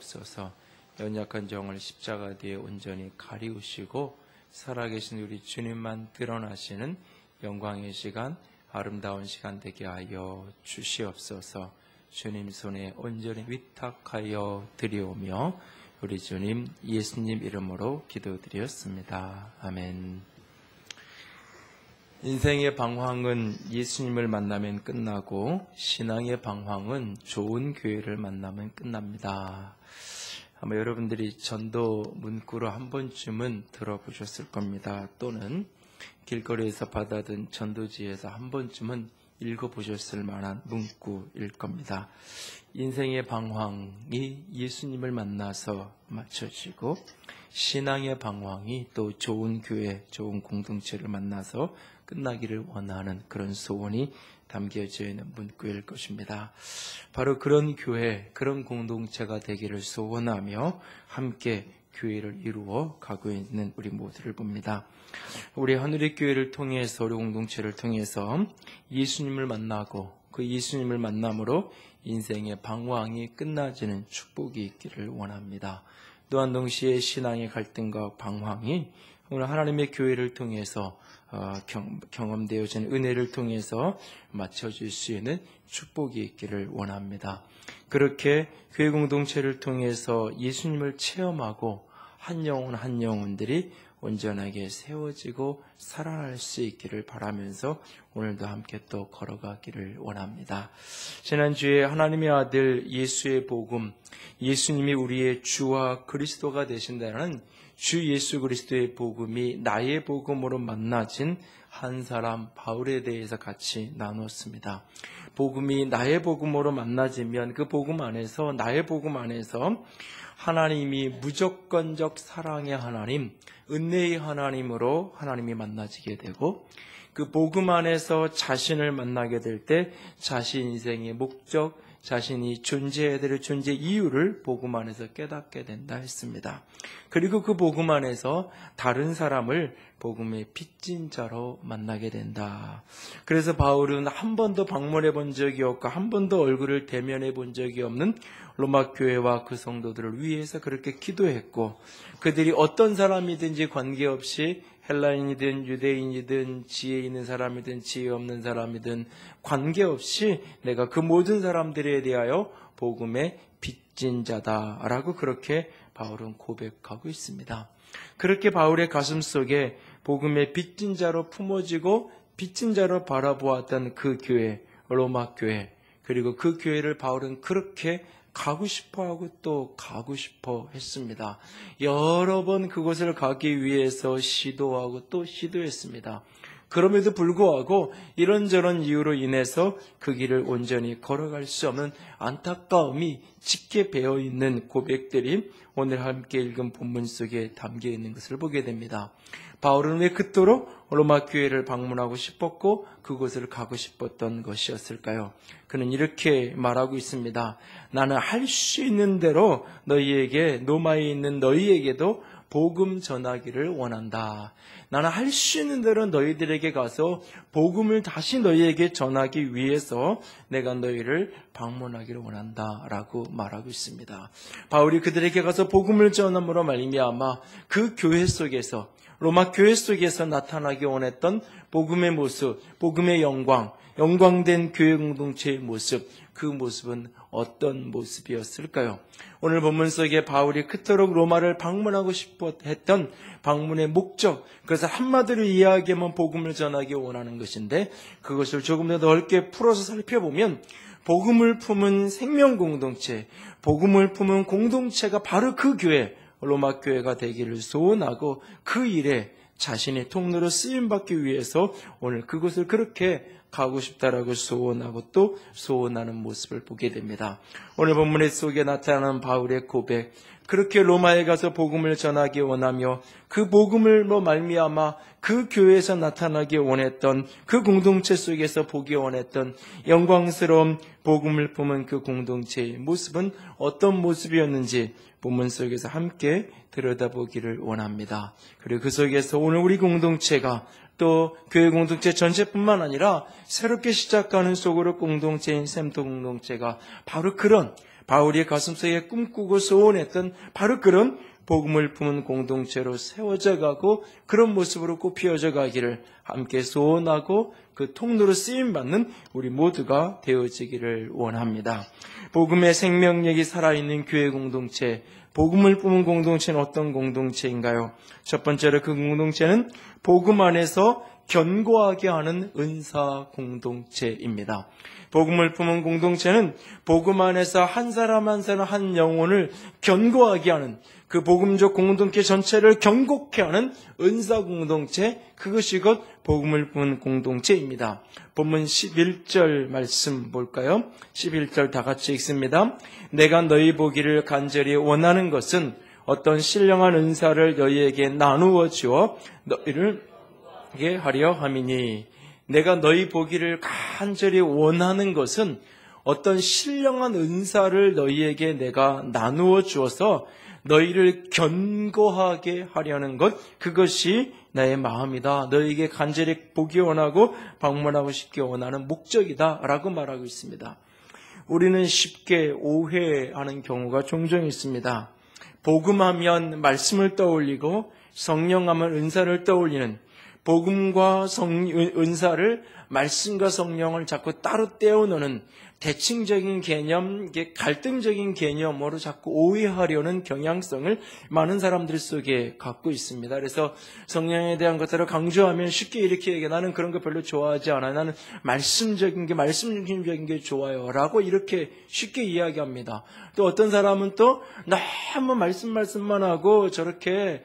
주옵소서. 연약한 정을 십자가 뒤에 온전히 가리우시고 살아계신 우리 주님만 드러나시는 영광의 시간, 아름다운 시간 되게 하여 주시옵소서. 주님 손에 온전히 위탁하여 드리오며 우리 주님 예수님 이름으로 기도드렸습니다. 아멘. 인생의 방황은 예수님을 만나면 끝나고 신앙의 방황은 좋은 교회를 만나면 끝납니다. 아마 여러분들이 전도 문구로 한 번쯤은 들어보셨을 겁니다. 또는 길거리에서 받아든 전도지에서 한 번쯤은 읽어보셨을 만한 문구일 겁니다. 인생의 방황이 예수님을 만나서 맞춰지고 신앙의 방황이 또 좋은 교회, 좋은 공동체를 만나서 끝나기를 원하는 그런 소원이 담겨져 있는 문구일 것입니다. 바로 그런 교회, 그런 공동체가 되기를 소원하며 함께 교회를 이루어 가고 있는 우리 모두를 봅니다. 우리 하늘의 교회를 통해서, 우리 공동체를 통해서 예수님을 만나고 그 예수님을 만남으로 인생의 방황이 끝나지는 축복이 있기를 원합니다. 또한 동시에 신앙의 갈등과 방황이 오늘 하나님의 교회를 통해서 경험되어진 은혜를 통해서 맞춰질 수 있는 축복이 있기를 원합니다. 그렇게 교회 공동체를 통해서 예수님을 체험하고 한 영혼 한 영혼들이 온전하게 세워지고 살아날 수 있기를 바라면서 오늘도 함께 또 걸어가기를 원합니다. 지난주에 하나님의 아들 예수의 복음, 예수님이 우리의 주와 그리스도가 되신다는 주 예수 그리스도의 복음이 나의 복음으로 만나진 한 사람 바울에 대해서 같이 나눴습니다. 복음이 나의 복음으로 만나지면 그 복음 안에서, 나의 복음 안에서 하나님이 무조건적 사랑의 하나님, 은혜의 하나님으로 하나님이 만나지게 되고, 그 복음 안에서 자신을 만나게 될 때 자신 인생의 목적, 자신이 존재해야 될 존재 이유를 복음 안에서 깨닫게 된다 했습니다. 그리고 그 복음 안에서 다른 사람을 복음의 빚진 자로 만나게 된다. 그래서 바울은 한 번도 방문해 본 적이 없고 한 번도 얼굴을 대면해 본 적이 없는 로마 교회와 그 성도들을 위해서 그렇게 기도했고, 그들이 어떤 사람이든지 관계없이 헬라인이든 유대인이든 지혜 있는 사람이든 지혜 없는 사람이든 관계없이 내가 그 모든 사람들에 대하여 복음의 빚진 자다라고 그렇게 바울은 고백하고 있습니다. 그렇게 바울의 가슴 속에 복음의 빚진 자로 품어지고 빚진 자로 바라보았던 그 교회, 로마 교회, 그리고 그 교회를 바울은 그렇게 가고 싶어하고 또 가고 싶어 했습니다. 여러 번 그곳을 가기 위해서 시도하고 또 시도했습니다. 그럼에도 불구하고 이런저런 이유로 인해서 그 길을 온전히 걸어갈 수 없는 안타까움이 짙게 배어있는 고백들이 오늘 함께 읽은 본문 속에 담겨 있는 것을 보게 됩니다. 바울은 왜 그토록 로마 교회를 방문하고 싶었고 그곳을 가고 싶었던 것이었을까요? 그는 이렇게 말하고 있습니다. 나는 할 수 있는 대로 너희에게, 로마에 있는 너희에게도 복음 전하기를 원한다. 나는 할 수 있는 대로 너희들에게 가서 복음을 다시 너희에게 전하기 위해서 내가 너희를 방문하기를 원한다 라고 말하고 있습니다. 바울이 그들에게 가서 복음을 전함으로 말미암아 그 교회 속에서, 로마 교회 속에서 나타나기 원했던 복음의 모습, 복음의 영광, 영광된 교회 공동체의 모습, 그 모습은 어떤 모습이었을까요? 오늘 본문 속에 바울이 그토록 로마를 방문하고 싶어 했던 방문의 목적, 그래서 한마디로 이야기하면 복음을 전하기 원하는 것인데, 그것을 조금 더 넓게 풀어서 살펴보면 복음을 품은 생명 공동체, 복음을 품은 공동체가 바로 그 교회, 로마 교회가 되기를 소원하고 그 일에 자신의 통로로 쓰임받기 위해서 오늘 그곳을 그렇게 가고 싶다라고 소원하고 또 소원하는 모습을 보게 됩니다. 오늘 본문 속에 나타나는 바울의 고백, 그렇게 로마에 가서 복음을 전하기 원하며 그 복음을로 말미암아 그 교회에서 나타나기 원했던, 그 공동체 속에서 보기 원했던 영광스러운 복음을 품은 그 공동체의 모습은 어떤 모습이었는지 본문 속에서 함께 들여다보기를 원합니다. 그리고 그 속에서 오늘 우리 공동체가, 또 교회 공동체 전체뿐만 아니라 새롭게 시작하는 속으로 공동체인 샘도 공동체가 바로 그런 바울이 가슴속에 꿈꾸고 소원했던 바로 그런 복음을 품은 공동체로 세워져 가고 그런 모습으로 꽃피어져 가기를 함께 소원하고 그 통로로 쓰임받는 우리 모두가 되어지기를 원합니다. 복음의 생명력이 살아있는 교회 공동체, 복음을 품은 공동체는 어떤 공동체인가요? 첫 번째로 그 공동체는 복음 안에서 견고하게 하는 은사 공동체입니다. 복음을 품은 공동체는 복음 안에서 한 사람 한 사람 한 영혼을 견고하게 하는 그 복음적 공동체 전체를 견고케 하는 은사 공동체, 그것이 곧 복음을 품은 공동체입니다. 본문 11절 말씀 볼까요? 11절 다 같이 읽습니다. 내가 너희 보기를 간절히 원하는 것은 어떤 신령한 은사를 너희에게 나누어 주어 너희를 하려 함이니. 내가 너희 보기를 간절히 원하는 것은 어떤 신령한 은사를 너희에게 내가 나누어 주어서 너희를 견고하게 하려는 것, 그것이 나의 마음이다. 너희에게 간절히 보기 원하고 방문하고 싶게 원하는 목적이다 라고 말하고 있습니다. 우리는 쉽게 오해하는 경우가 종종 있습니다. 복음하면 말씀을 떠올리고 성령하면 은사를 떠올리는, 복음과 은사를 말씀과 성령을 자꾸 따로 떼어놓는 대칭적인 개념, 갈등적인 개념으로 자꾸 오해하려는 경향성을 많은 사람들 속에 갖고 있습니다. 그래서 성령에 대한 것들을 강조하면 쉽게 이렇게 얘기해. 나는 그런 거 별로 좋아하지 않아요. 나는 말씀적인 게 좋아요. 라고 이렇게 쉽게 이야기합니다. 또 어떤 사람은 또 너무 말씀만 하고 저렇게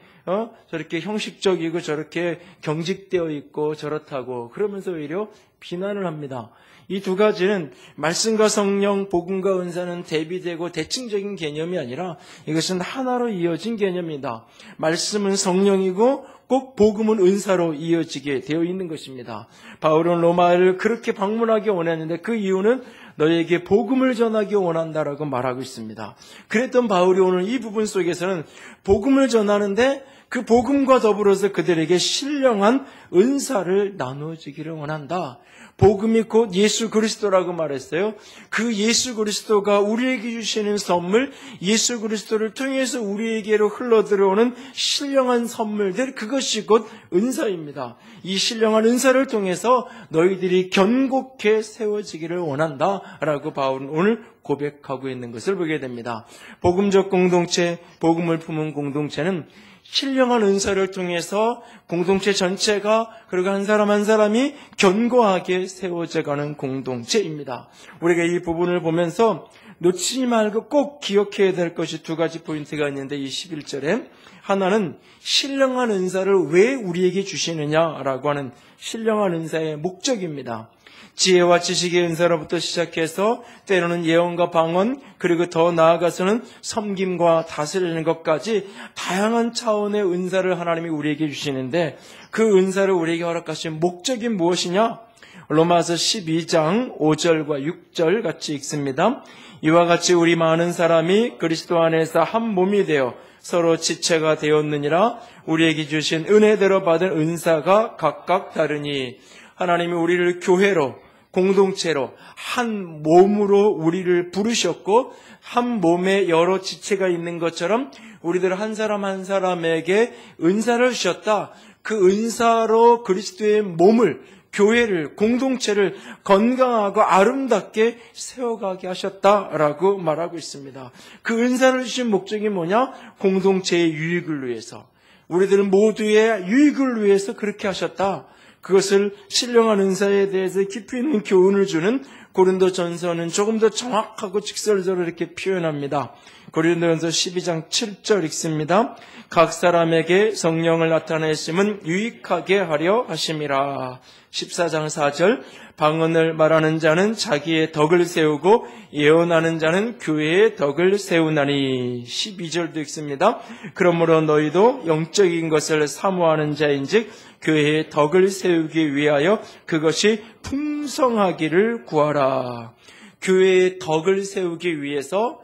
형식적이고 저렇게 경직되어 있고 저렇다고 그러면서 오히려 비난을 합니다. 이 두 가지는 말씀과 성령, 복음과 은사는 대비되고 대칭적인 개념이 아니라 이것은 하나로 이어진 개념입니다. 말씀은 성령이고 꼭 복음은 은사로 이어지게 되어 있는 것입니다. 바울은 로마를 그렇게 방문하기 원했는데 그 이유는 너에게 복음을 전하기 원한다라고 말하고 있습니다. 그랬던 바울이 오늘 이 부분 속에서는 복음을 전하는데 그 복음과 더불어서 그들에게 신령한 은사를 나누어지기를 원한다. 복음이 곧 예수 그리스도라고 말했어요. 그 예수 그리스도가 우리에게 주시는 선물, 예수 그리스도를 통해서 우리에게로 흘러들어오는 신령한 선물들, 그것이 곧 은사입니다. 이 신령한 은사를 통해서 너희들이 견고케 세워지기를 원한다라고 바울은 오늘 고백하고 있는 것을 보게 됩니다. 복음적 공동체, 복음을 품은 공동체는 신령한 은사를 통해서 공동체 전체가 그리고 한 사람 한 사람이 견고하게 세워져가는 공동체입니다. 우리가 이 부분을 보면서 놓치지 말고 꼭 기억해야 될 것이 두 가지 포인트가 있는데 이 11절에 하나는 신령한 은사를 왜 우리에게 주시느냐라고 하는 신령한 은사의 목적입니다. 지혜와 지식의 은사로부터 시작해서 때로는 예언과 방언, 그리고 더 나아가서는 섬김과 다스리는 것까지 다양한 차원의 은사를 하나님이 우리에게 주시는데 그 은사를 우리에게 허락하신 목적이 무엇이냐? 로마서 12장 5절과 6절 같이 읽습니다. 이와 같이 우리 많은 사람이 그리스도 안에서 한 몸이 되어 서로 지체가 되었느니라. 우리에게 주신 은혜대로 받은 은사가 각각 다르니 하나님이 우리를 교회로 공동체로 한 몸으로 우리를 부르셨고 한 몸에 여러 지체가 있는 것처럼 우리들 한 사람 한 사람에게 은사를 주셨다. 그 은사로 그리스도의 몸을, 교회를, 공동체를 건강하고 아름답게 세워가게 하셨다라고 말하고 있습니다. 그 은사를 주신 목적이 뭐냐? 공동체의 유익을 위해서, 우리들 모두의 유익을 위해서 그렇게 하셨다. 그것을 신령한 은사에 대해서 깊이 있는 교훈을 주는 고린도전서는 조금 더 정확하고 직설적으로 이렇게 표현합니다. 고린도전서 12장 7절 읽습니다. 각 사람에게 성령을 나타내심은 유익하게 하려 하심이라. 14장 4절 방언을 말하는 자는 자기의 덕을 세우고 예언하는 자는 교회의 덕을 세우나니. 12절도 읽습니다. 그러므로 너희도 영적인 것을 사모하는 자인즉 교회의 덕을 세우기 위하여 그것이 풍성하기를 구하라. 교회의 덕을 세우기 위해서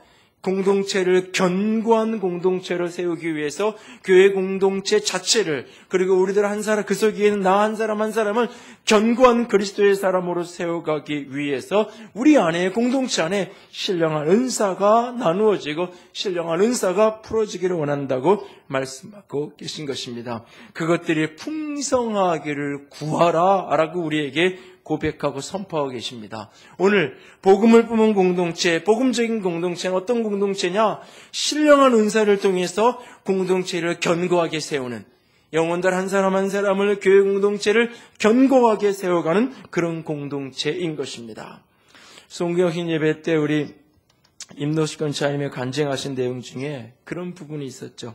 공동체를 견고한 공동체로 세우기 위해서 교회 공동체 자체를, 그리고 우리들 한 사람, 그 속에는 나 한 사람 한 사람을 견고한 그리스도의 사람으로 세워가기 위해서 우리 안에, 공동체 안에 신령한 은사가 나누어지고 신령한 은사가 풀어지기를 원한다고 말씀하고 계신 것입니다. 그것들이 풍성하기를 구하라 라고 우리에게 고백하고 선포하고 계십니다. 오늘 복음을 뿜은 공동체, 복음적인 공동체는 어떤 공동체냐? 신령한 은사를 통해서 공동체를 견고하게 세우는, 영혼들 한 사람 한 사람을, 교회 공동체를 견고하게 세워가는 그런 공동체인 것입니다. 송교신 예배 때 우리 임노식 권사님이 간증하신 내용 중에 그런 부분이 있었죠.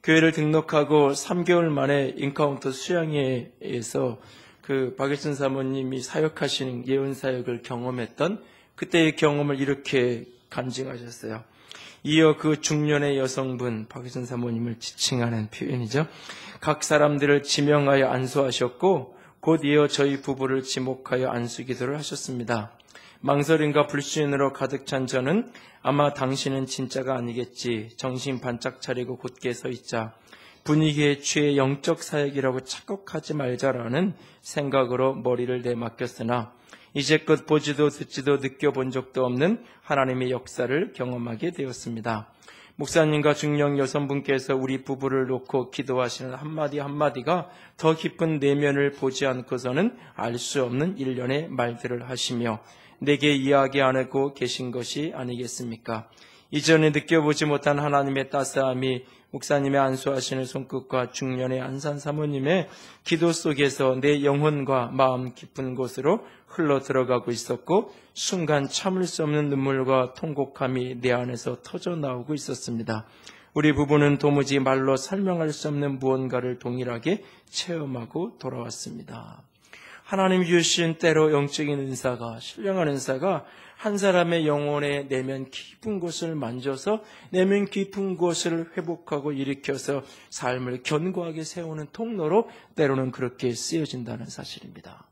교회를 등록하고 3개월 만에 인카운터 수양회에서 그 박일순 사모님이 사역하시는 예언 사역을 경험했던 그때의 경험을 이렇게 간증하셨어요. 이어 그 중년의 여성분 박일순 사모님을 지칭하는 표현이죠. 각 사람들을 지명하여 안수하셨고 곧 이어 저희 부부를 지목하여 안수기도를 하셨습니다. 망설임과 불신으로 가득 찬 저는 아마 당신은 진짜가 아니겠지, 정신 반짝 차리고 곧게 서 있자, 분위기에 취해 영적 사역이라고 착각하지 말자라는 생각으로 머리를 내맡겼으나 이제껏 보지도 듣지도 느껴본 적도 없는 하나님의 역사를 경험하게 되었습니다. 목사님과 중년 여성분께서 우리 부부를 놓고 기도하시는 한마디 한마디가 더 깊은 내면을 보지 않고서는 알 수 없는 일련의 말들을 하시며 내게 이야기하고 계신 것이 아니겠습니까? 이전에 느껴보지 못한 하나님의 따스함이 목사님의 안수하시는 손끝과 중년의 안산 사모님의 기도 속에서 내 영혼과 마음 깊은 곳으로 흘러 들어가고 있었고, 순간 참을 수 없는 눈물과 통곡함이 내 안에서 터져 나오고 있었습니다. 우리 부부는 도무지 말로 설명할 수 없는 무언가를 동일하게 체험하고 돌아왔습니다. 하나님이 주신 때로 영적인 은사가, 신령한 은사가 한 사람의 영혼의 내면 깊은 곳을 만져서 내면 깊은 곳을 회복하고 일으켜서 삶을 견고하게 세우는 통로로 때로는 그렇게 쓰여진다는 사실입니다.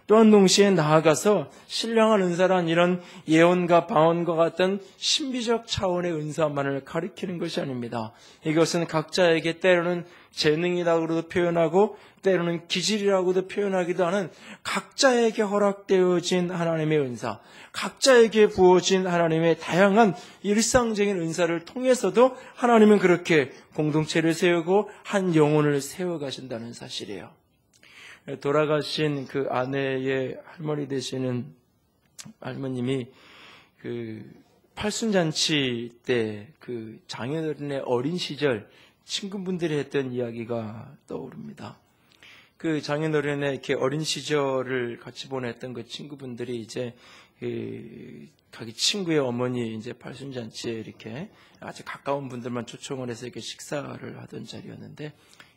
또한 동시에 나아가서 신령한 은사란 이런 예언과 방언과 같은 신비적 차원의 은사만을 가리키는 것이 아닙니다. 이것은 각자에게 때로는 재능이라고도 표현하고 때로는 기질이라고도 표현하기도 하는 각자에게 허락되어진 하나님의 은사, 각자에게 부어진 하나님의 다양한 일상적인 은사를 통해서도 하나님은 그렇게 공동체를 세우고 한 영혼을 세워가신다는 사실이에요. 돌아가신 그 아내의 할머니 되시는 할머님이 그 팔순잔치 때 그 장인어른의 어린 시절 친구분들이 했던 이야기가 떠오릅니다. 그 장인어른의 이렇게 어린 시절을 같이 보냈던 그 친구분들이 이제 자기 친구의 어머니 이제 팔순잔치에 이렇게 아주 가까운 분들만 초청을 해서 이렇게 식사를 하던 자리였는데,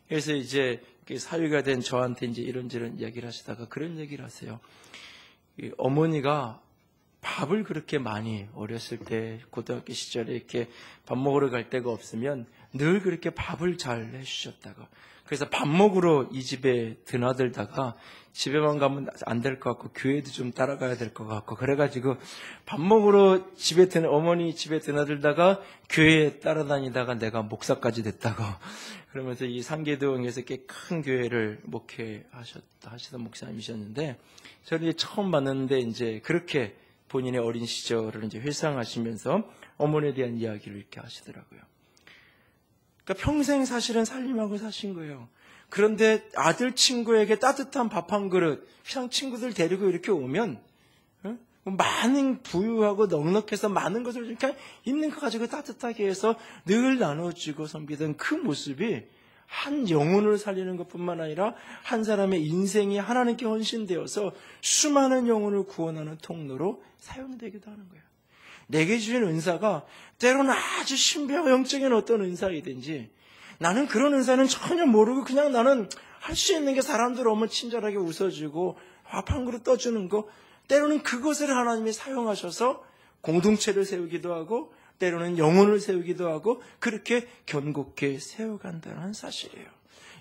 그래서 이제 사위가 된 저한테 이제 이런저런 이야기를 하시다가 그런 얘기를 하세요. 어머니가 밥을 그렇게 많이 어렸을 때 고등학교 시절에 이렇게 밥 먹으러 갈 데가 없으면 늘 그렇게 밥을 잘 해주셨다고. 그래서 밥 먹으러 이 집에 드나들다가 집에만 가면 안 될 것 같고 교회도 좀 따라가야 될 것 같고, 그래가지고 밥 먹으러 어머니 집에 드나들다가 교회에 따라다니다가 내가 목사까지 됐다고. 그러면서 이 상계동에서 꽤 큰 교회를 목회하시던 목사님이셨는데, 저는 처음 봤는데 이제 그렇게 본인의 어린 시절을 이제 회상하시면서 어머니에 대한 이야기를 이렇게 하시더라고요. 그러니까 평생 사실은 살림하고 사신 거예요. 그런데 아들 친구에게 따뜻한 밥 한 그릇, 그냥 친구들 데리고 이렇게 오면 많은 부유하고 넉넉해서 많은 것을 이렇게 있는 거 가지고 따뜻하게 해서 늘 나눠주고 섬기던 그 모습이 한 영혼을 살리는 것뿐만 아니라 한 사람의 인생이 하나님께 헌신되어서 수많은 영혼을 구원하는 통로로 사용되기도 하는 거예요. 내게 주신 은사가 때로는 아주 신비하고 영적인 어떤 은사이든지, 나는 그런 은사는 전혀 모르고 그냥 나는 할 수 있는 게 사람들 오면 친절하게 웃어주고 밥 한 그릇 떠주는 거, 때로는 그것을 하나님이 사용하셔서 공동체를 세우기도 하고 때로는 영혼을 세우기도 하고 그렇게 견고하게 세워간다는 사실이에요.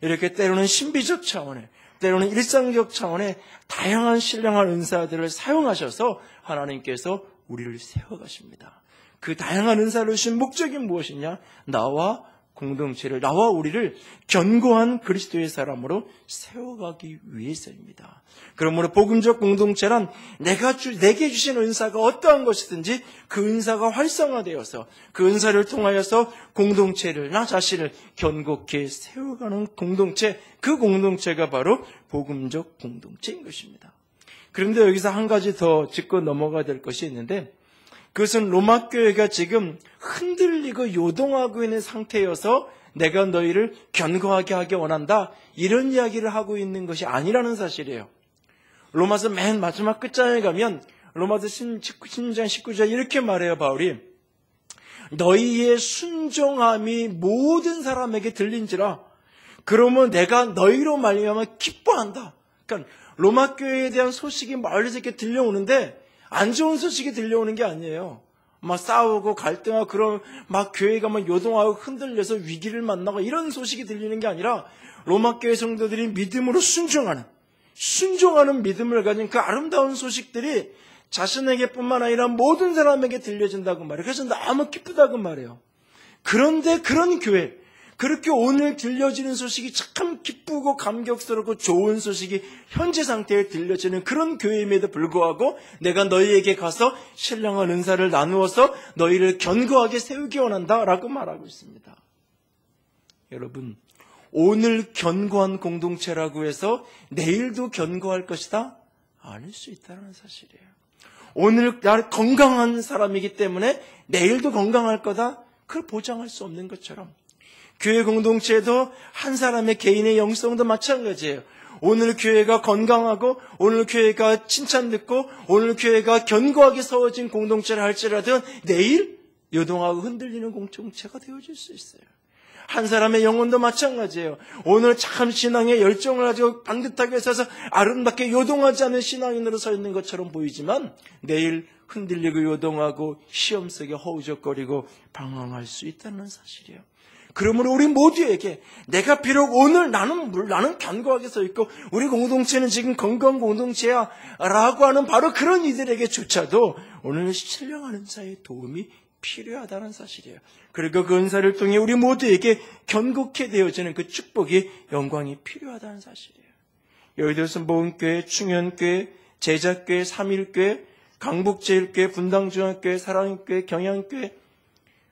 이렇게 때로는 신비적 차원의, 때로는 일상적 차원의 다양한 신령한 은사들을 사용하셔서 하나님께서 우리를 세워가십니다. 그 다양한 은사를 주신 목적이 무엇이냐? 나와 공동체를, 나와 우리를 견고한 그리스도의 사람으로 세워가기 위해서입니다. 그러므로 복음적 공동체란 내게 주신 은사가 어떠한 것이든지 그 은사가 활성화되어서 그 은사를 통하여서 공동체를, 나 자신을 견고케 세워가는 공동체, 그 공동체가 바로 복음적 공동체인 것입니다. 그런데 여기서 한 가지 더 짚고 넘어가야 될 것이 있는데, 그것은 로마 교회가 지금 흔들리고 요동하고 있는 상태여서 내가 너희를 견고하게 하기 원한다, 이런 이야기를 하고 있는 것이 아니라는 사실이에요. 로마서 맨 마지막 끝장에 가면 로마서 16장 19절 이렇게 말해요. 바울이 너희의 순종함이 모든 사람에게 들린지라 그러면 내가 너희로 말미암아 기뻐한다. 그러니까 로마 교회에 대한 소식이 멀리서 이렇게 들려오는데 안 좋은 소식이 들려오는 게 아니에요. 막 싸우고 갈등하고 그런 막 교회가 막 요동하고 흔들려서 위기를 만나고 이런 소식이 들리는 게 아니라 로마 교회 성도들이 믿음으로 순종하는 믿음을 가진 그 아름다운 소식들이 자신에게뿐만 아니라 모든 사람에게 들려진다고 말해요. 그래서 너무 기쁘다고 말해요. 그런데 그런 교회, 그렇게 오늘 들려지는 소식이 참 기쁘고 감격스럽고 좋은 소식이 현재 상태에 들려지는 그런 교회임에도 불구하고 내가 너희에게 가서 신령한 은사를 나누어서 너희를 견고하게 세우기 원한다라고 말하고 있습니다. 여러분, 오늘 견고한 공동체라고 해서 내일도 견고할 것이다? 아닐 수 있다는 사실이에요. 오늘 날 건강한 사람이기 때문에 내일도 건강할 거다? 그걸 보장할 수 없는 것처럼 교회 공동체도 한 사람의 개인의 영성도 마찬가지예요. 오늘 교회가 건강하고 오늘 교회가 칭찬듣고 오늘 교회가 견고하게 세워진 공동체를 할지라도 내일 요동하고 흔들리는 공동체가 되어질 수 있어요. 한 사람의 영혼도 마찬가지예요. 오늘 참 신앙에 열정을 가지고 반듯하게 서서 아름답게 요동하지 않은 신앙인으로 서 있는 것처럼 보이지만 내일 흔들리고 요동하고 시험 속에 허우적거리고 방황할 수 있다는 사실이에요. 그러므로 우리 모두에게 내가 비록 오늘 나는 견고하게 서 있고 우리 공동체는 지금 건강 공동체야 라고 하는 바로 그런 이들에게조차도 오늘 신령한 은사의 도움이 필요하다는 사실이에요. 그리고 그 은사를 통해 우리 모두에게 견고케 되어지는 그 축복이 영광이 필요하다는 사실이에요. 여의도 모은교회, 충현교회, 제자교회, 삼일교회, 강북제일교회, 분당중앙교회, 사랑교회, 경양교회,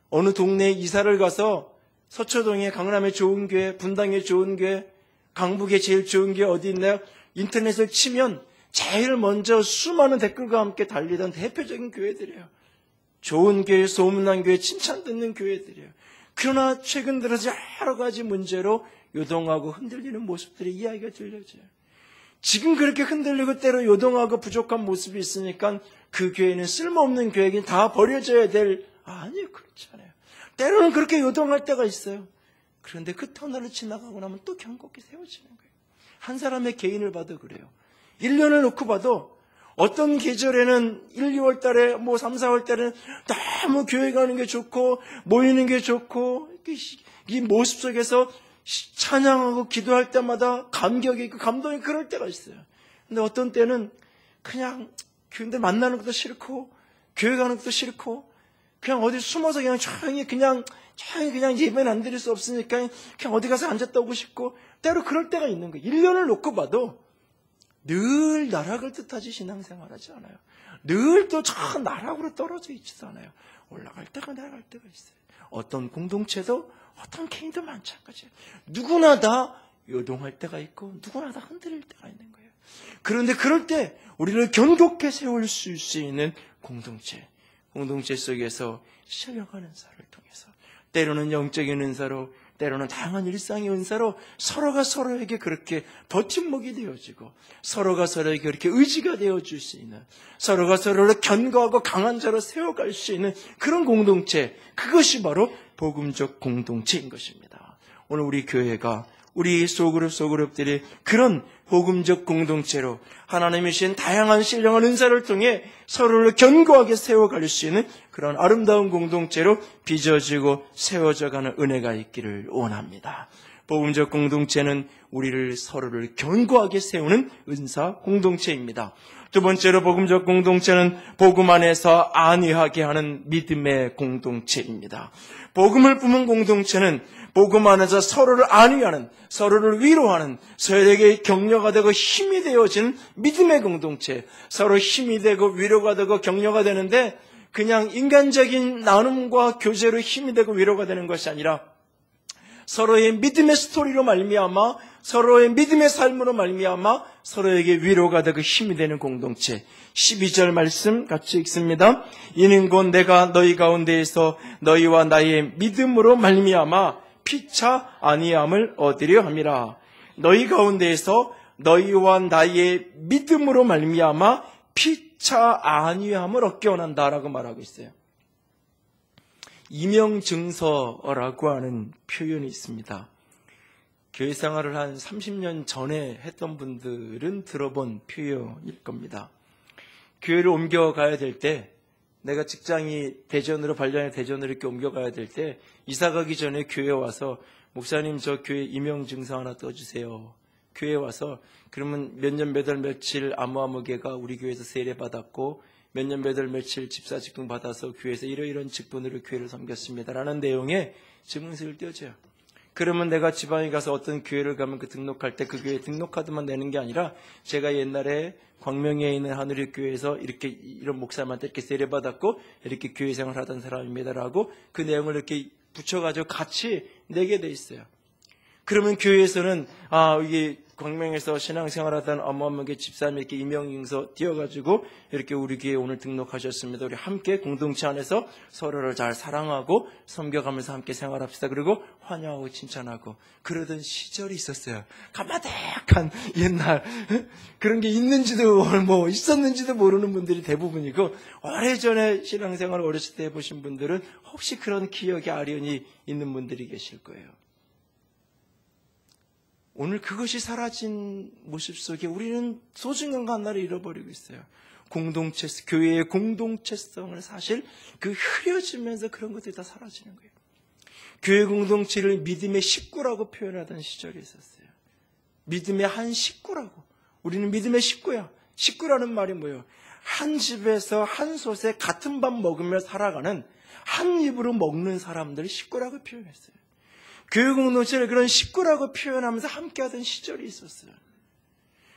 어느 동네에 이사를 가서 서초동에 강남에 좋은 교회, 분당에 좋은 교회, 강북에 제일 좋은 교회 어디 있나요? 인터넷을 치면 제일 먼저 수많은 댓글과 함께 달리던 대표적인 교회들이에요. 좋은 교회, 소문난 교회, 칭찬 듣는 교회들이에요. 그러나 최근 들어서 여러 가지 문제로 요동하고 흔들리는 모습들이 이야기가 들려져요. 지금 그렇게 흔들리고 때로 요동하고 부족한 모습이 있으니까 그 교회는 쓸모없는 교회긴 다 버려져야 될, 아니요, 그렇지 않아요. 때로는 그렇게 요동할 때가 있어요. 그런데 그 터널을 지나가고 나면 또 견고하게 세워지는 거예요. 한 사람의 개인을 봐도 그래요. 1년을 놓고 봐도 어떤 계절에는 1, 2월 달에 3, 4월 달에는 너무 교회 가는 게 좋고 모이는 게 좋고 이 모습 속에서 찬양하고 기도할 때마다 감격이 있고 감동이 그럴 때가 있어요. 근데 어떤 때는 그냥 교인들 만나는 것도 싫고 교회 가는 것도 싫고 그냥 어디 숨어서 그냥 예배는 안 드릴 수 없으니까 그냥 어디 가서 앉았다 오고 싶고 때로 그럴 때가 있는 거예요. 1년을 놓고 봐도 늘 나락을 뜻하지 신앙생활하지 않아요. 늘 또 저 나락으로 떨어져 있지도 않아요. 올라갈 때가 내려갈 때가 있어요. 어떤 공동체도 어떤 개인도 마찬가지예요. 누구나 다 요동할 때가 있고 누구나 다 흔들릴 때가 있는 거예요. 그런데 그럴 때 우리를 견고케 세울 수 있는 공동체 속에서 신령한 은사를 통해서 때로는 영적인 은사로 때로는 다양한 일상의 은사로 서로가 서로에게 그렇게 버팀목이 되어지고 서로가 서로에게 그렇게 의지가 되어줄 수 있는 서로가 서로를 견고하고 강한 자로 세워갈 수 있는 그런 공동체, 그것이 바로 복음적 공동체인 것입니다. 오늘 우리 교회가 우리 소그룹들이 그런 복음적 공동체로 하나님이 주신 다양한 신령한 은사를 통해 서로를 견고하게 세워갈 수 있는 그런 아름다운 공동체로 빚어지고 세워져가는 은혜가 있기를 원합니다. 복음적 공동체는 우리를 서로를 견고하게 세우는 은사 공동체입니다. 두 번째로 복음적 공동체는 복음 안에서 안위하게 하는 믿음의 공동체입니다. 복음을 뿜은 공동체는 복음 안에서 서로를 안위하는, 서로를 위로하는, 서로에게 격려가 되고 힘이 되어지는 믿음의 공동체. 서로 힘이 되고 위로가 되고 격려가 되는데 그냥 인간적인 나눔과 교제로 힘이 되고 위로가 되는 것이 아니라 서로의 믿음의 스토리로 말미암아, 서로의 믿음의 삶으로 말미암아 서로에게 위로가 되고 힘이 되는 공동체. 12절 말씀 같이 읽습니다. 이는 곧 내가 너희 가운데에서 너희와 나의 믿음으로 말미암아 피차 아니함을 얻으려 함이라. 너희 가운데에서 너희와 나의 믿음으로 말미암아 피차 아니함을 얻게 원한다라고 말하고 있어요. 이명증서라고 하는 표현이 있습니다. 교회 생활을 한 30년 전에 했던 분들은 들어본 표현일 겁니다. 교회를 옮겨가야 될 때, 내가 직장이 대전으로, 발전의 대전으로 이렇게 옮겨가야 될 때 이사 가기 전에 교회에 와서 목사님 저 교회 임명증서 하나 떠주세요. 교회에 와서 그러면 몇 년 몇 월 며칠 아무개가 우리 교회에서 세례받았고 몇 년 몇 월 며칠 집사 직분 받아서 교회에서 이러이러한 직분으로 교회를 섬겼습니다 라는 내용의 증언서를 떼어줘요. 그러면 내가 지방에 가서 어떤 교회를 가면 그 등록할 때 그 교회 등록카드만 내는 게 아니라 제가 옛날에 광명에 있는 하늘의교회에서 이렇게 이런 목사님한테 이렇게 세례받았고 이렇게 교회 생활을 하던 사람입니다라고 그 내용을 이렇게 붙여가지고 같이 내게 돼 있어요. 그러면 교회에서는 이게 광명에서 신앙생활하던 어머님에게 집사님 이렇게 임명증서 띄어가지고 이렇게 우리 교회에 오늘 등록하셨습니다. 우리 함께 공동체 안에서 서로를 잘 사랑하고 섬겨가면서 함께 생활합시다. 그리고 환영하고 칭찬하고 그러던 시절이 있었어요. 가마대한 옛날 그런 게 있는지도 뭐 있었는지도 모르는 분들이 대부분이고 오래전에 신앙생활을 어렸을 때 해보신 분들은 혹시 그런 기억이 아련히 있는 분들이 계실 거예요. 오늘 그것이 사라진 모습 속에 우리는 소중한 거 하나를 잃어버리고 있어요. 공동체, 교회의 공동체성을 사실 그 흐려지면서 그런 것들이 다 사라지는 거예요. 교회 공동체를 믿음의 식구라고 표현하던 시절이 있었어요. 믿음의 한 식구라고. 우리는 믿음의 식구야. 식구라는 말이 뭐예요? 한 집에서 한 솥에 같은 밥 먹으며 살아가는 한 입으로 먹는 사람들을 식구라고 표현했어요. 교회 공동체를 그런 식구라고 표현하면서 함께하던 시절이 있었어요.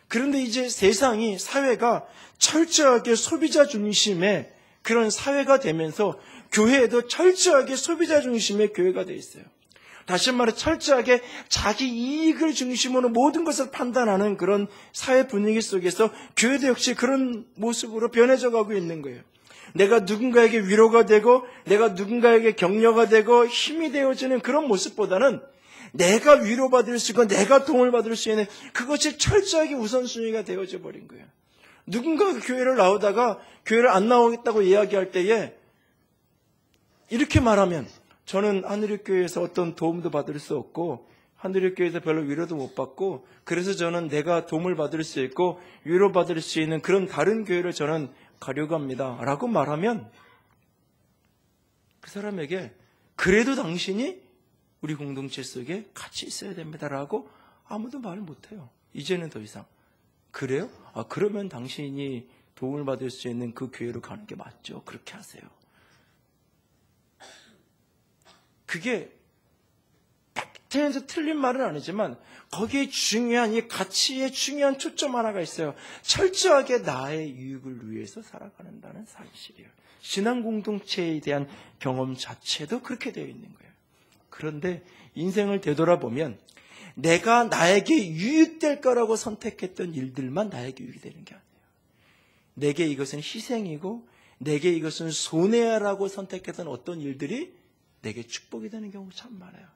그런데 이제 세상이, 사회가 철저하게 소비자 중심의 그런 사회가 되면서 교회에도 철저하게 소비자 중심의 교회가 되어 있어요. 다시 말해 철저하게 자기 이익을 중심으로 모든 것을 판단하는 그런 사회 분위기 속에서 교회도 역시 그런 모습으로 변해져 가고 있는 거예요. 내가 누군가에게 위로가 되고 내가 누군가에게 격려가 되고 힘이 되어지는 그런 모습보다는 내가 위로받을 수 있고 내가 도움을 받을 수 있는 그것이 철저하게 우선순위가 되어져 버린 거예요. 누군가가 교회를 나오다가 교회를 안 나오겠다고 이야기할 때에 이렇게 말하면 저는 하늘의교회에서 어떤 도움도 받을 수 없고 하늘의교회에서 별로 위로도 못 받고 그래서 저는 내가 도움을 받을 수 있고 위로받을 수 있는 그런 다른 교회를 저는 가려고 합니다 라고 말하면 그 사람에게 그래도 당신이 우리 공동체 속에 같이 있어야 됩니다 라고 아무도 말을 못해요. 이제는 더 이상 그래요? 그러면 당신이 도움을 받을 수 있는 그 교회로 가는 게 맞죠. 그렇게 하세요. 그게 100%에서 틀린 말은 아니지만 거기에 중요한 이 가치의 중요한 초점 하나가 있어요. 철저하게 나의 유익을 위해서 살아가는다는 사실이에요. 신앙 공동체에 대한 경험 자체도 그렇게 되어 있는 거예요. 그런데 인생을 되돌아보면 내가 나에게 유익될 거라고 선택했던 일들만 나에게 유익이 되는 게 아니에요. 내게 이것은 희생이고 내게 이것은 손해라고 선택했던 어떤 일들이 내게 축복이 되는 경우가 참 많아요.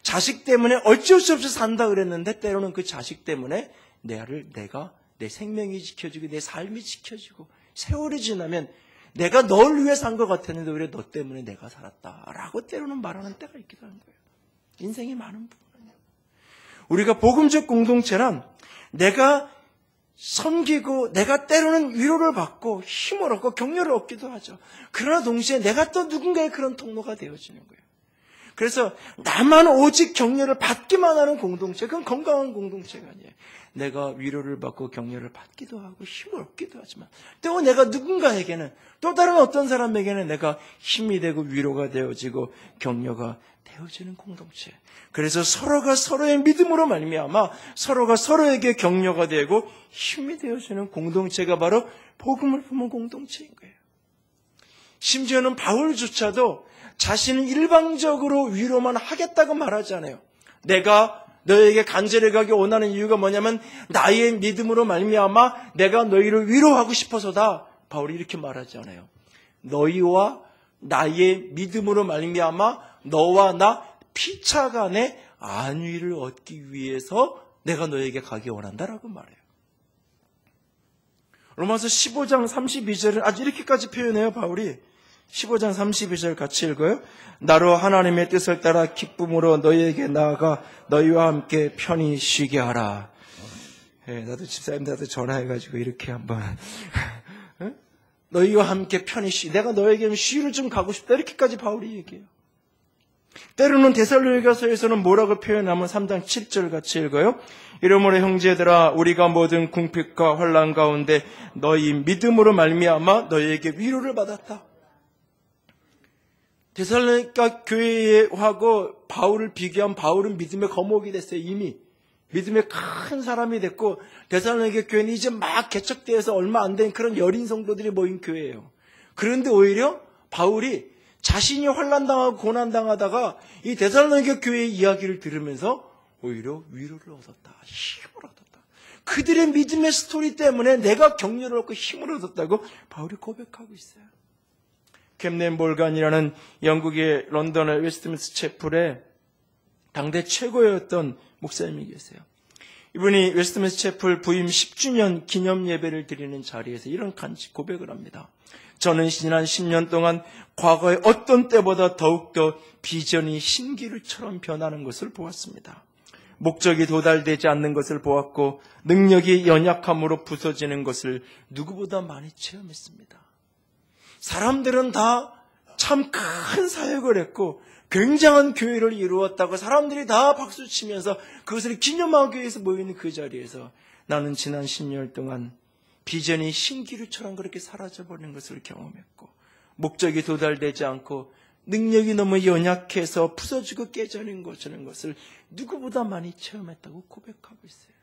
자식 때문에 어쩔 수 없이 산다 그랬는데 때로는 그 자식 때문에 내가 내 생명이 지켜지고 내 삶이 지켜지고 세월이 지나면 내가 널 위해 산 것 같았는데 왜 너 때문에 내가 살았다라고 때로는 말하는 때가 있기도 한 거예요. 인생이 많은 부분은요. 우리가 복음적 공동체란 내가 섬기고 내가 때로는 위로를 받고 힘을 얻고 격려를 얻기도 하죠. 그러나 동시에 내가 또 누군가의 그런 통로가 되어지는 거예요. 그래서 나만 오직 격려를 받기만 하는 공동체, 그건 건강한 공동체가 아니에요. 내가 위로를 받고 격려를 받기도 하고 힘을 얻기도 하지만 또 내가 누군가에게는, 또 다른 어떤 사람에게는 내가 힘이 되고 위로가 되어지고 격려가 되어지는 공동체. 그래서 서로가 서로의 믿음으로 말미암아 서로가 서로에게 격려가 되고 힘이 되어지는 공동체가 바로 복음을 품은 공동체인 거예요. 심지어는 바울조차도 자신은 일방적으로 위로만 하겠다고 말하지 않아요. 내가 너에게 간절히 가기 원하는 이유가 뭐냐면 나의 믿음으로 말미암아 내가 너희를 위로하고 싶어서다. 바울이 이렇게 말하지 않아요. 너희와 나의 믿음으로 말미암아 너와 나 피차간의 안위를 얻기 위해서 내가 너에게 가기 원한다라고 말해요. 로마서 15장 32절은 아주 이렇게까지 표현해요. 바울이 15장 32절 같이 읽어요. 나로 하나님의 뜻을 따라 기쁨으로 너희에게 나아가 너희와 함께 편히 쉬게 하라. 나도 집사님들한테 전화해가지고 이렇게 한번 너희와 함께 편히 내가 너에게 쉬를 좀 가고 싶다, 이렇게까지 바울이 얘기해요. 때로는 데살로니가서에서는 뭐라고 표현하면 3장 7절 같이 읽어요. 이러므로 형제들아 우리가 모든 궁핍과 환난 가운데 너희 믿음으로 말미암아 너희에게 위로를 받았다. 데살로니가 교회하고 바울을 비교하면 바울은 믿음의 거목이 됐어요. 이미 믿음의 큰 사람이 됐고, 데살로니가 교회는 이제 막 개척되어서 얼마 안 된 그런 여린 성도들이 모인 교회예요. 그런데 오히려 바울이 자신이 환난당하고 고난당하다가 이 데살로니가 교회의 이야기를 들으면서 오히려 위로를 얻었다, 힘을 얻었다. 그들의 믿음의 스토리 때문에 내가 격려를 얻고 힘을 얻었다고 바울이 고백하고 있어요. 캠넨 볼간이라는 영국의 런던의 웨스트민스터 채플의 당대 최고였던 목사님이 계세요. 이분이 웨스트민스터 채플 부임 10주년 기념 예배를 드리는 자리에서 이런 간직 고백을 합니다. 저는 지난 10년 동안 과거의 어떤 때보다 더욱더 비전이 신기루처럼 변하는 것을 보았습니다. 목적이 도달되지 않는 것을 보았고 능력이 연약함으로 부서지는 것을 누구보다 많이 체험했습니다. 사람들은 다 참 큰 사역을 했고 굉장한 교회를 이루었다고 사람들이 다 박수치면서 그것을 기념하기 위해서 모이는 그 자리에서 나는 지난 10년 동안 비전이 신기루처럼 그렇게 사라져버리는 것을 경험했고 목적이 도달되지 않고 능력이 너무 연약해서 부서지고 깨져는 것을 누구보다 많이 체험했다고 고백하고 있어요.